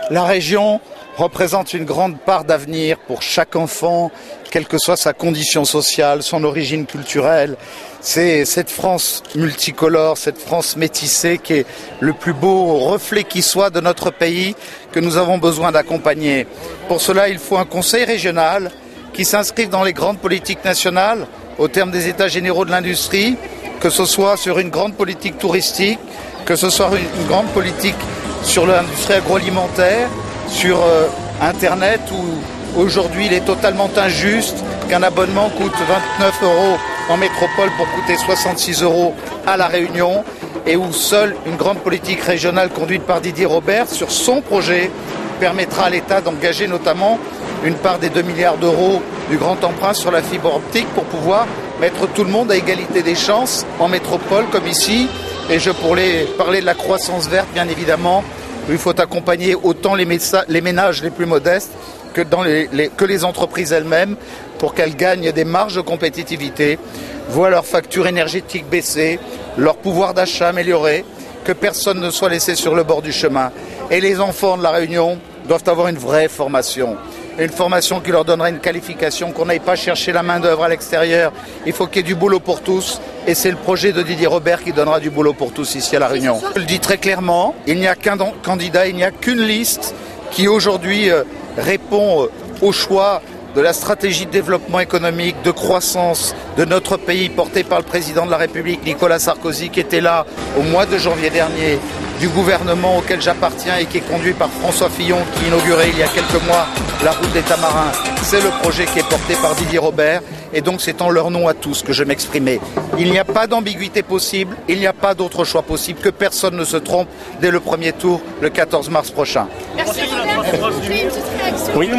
La région représente une grande part d'avenir pour chaque enfant, quelle que soit sa condition sociale, son origine culturelle. C'est cette France multicolore, cette France métissée qui est le plus beau reflet qui soit de notre pays que nous avons besoin d'accompagner. Pour cela, il faut un conseil régional qui s'inscrive dans les grandes politiques nationales au terme des états généraux de l'industrie, que ce soit sur une grande politique touristique, que ce soit une grande politique sur l'industrie agroalimentaire, sur Internet, où aujourd'hui il est totalement injuste qu'un abonnement coûte 29 € en métropole pour coûter 66 € à La Réunion, et où seule une grande politique régionale conduite par Didier Robert sur son projet permettra à l'État d'engager notamment une part des 2 milliards d'euros du grand emprunt sur la fibre optique pour pouvoir mettre tout le monde à égalité des chances en métropole comme ici. Et je pourrais parler de la croissance verte, bien évidemment. Il faut accompagner autant les ménages les plus modestes que les entreprises elles-mêmes pour qu'elles gagnent des marges de compétitivité, voient leur facture énergétique baisser, leur pouvoir d'achat amélioré, que personne ne soit laissé sur le bord du chemin. Et les enfants de La Réunion doivent avoir une vraie formation. Une formation qui leur donnera une qualification, qu'on n'aille pas chercher la main-d'œuvre à l'extérieur. Il faut qu'il y ait du boulot pour tous. Et c'est le projet de Didier Robert qui donnera du boulot pour tous ici à La Réunion. Je le dis très clairement, il n'y a qu'un candidat, il n'y a qu'une liste qui aujourd'hui répond au choix de la stratégie de développement économique, de croissance de notre pays portée par le président de la République, Nicolas Sarkozy, qui était là au mois de janvier dernier, du gouvernement auquel j'appartiens et qui est conduit par François Fillon, qui inaugurait il y a quelques mois la route des Tamarins. C'est le projet qui est porté par Didier Robert, et donc c'est en leur nom à tous que je m'exprimais. Il n'y a pas d'ambiguïté possible, il n'y a pas d'autre choix possible, que personne ne se trompe dès le premier tour, le 14 mars prochain. Merci Robert. Oui,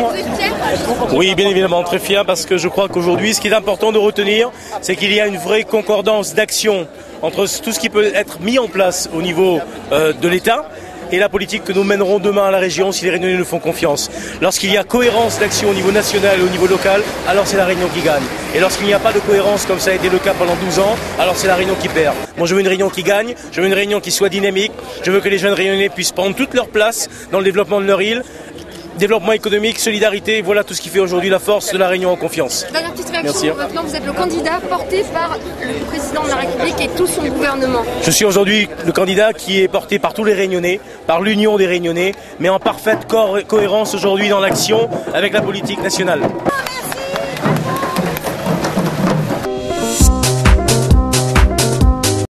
oui, bien évidemment, très fier, parce que je crois qu'aujourd'hui, ce qui est important de retenir, c'est qu'il y a une vraie concordance d'action entre tout ce qui peut être mis en place au niveau de l'État et la politique que nous mènerons demain à la région si les Réunionnais nous font confiance. Lorsqu'il y a cohérence d'action au niveau national et au niveau local, alors c'est la Réunion qui gagne. Et lorsqu'il n'y a pas de cohérence, comme ça a été le cas pendant 12 ans, alors c'est la Réunion qui perd. Moi je veux une Réunion qui gagne, je veux une Réunion qui soit dynamique, je veux que les jeunes Réunionnais puissent prendre toute leur place dans le développement de leur île. Développement économique, solidarité, voilà tout ce qui fait aujourd'hui la force de la Réunion en confiance. Dernière petite réaction, maintenant vous êtes le candidat porté par le président de la République et tout son gouvernement. Je suis aujourd'hui le candidat qui est porté par tous les Réunionnais, par l'union des Réunionnais, mais en parfaite cohérence aujourd'hui dans l'action avec la politique nationale.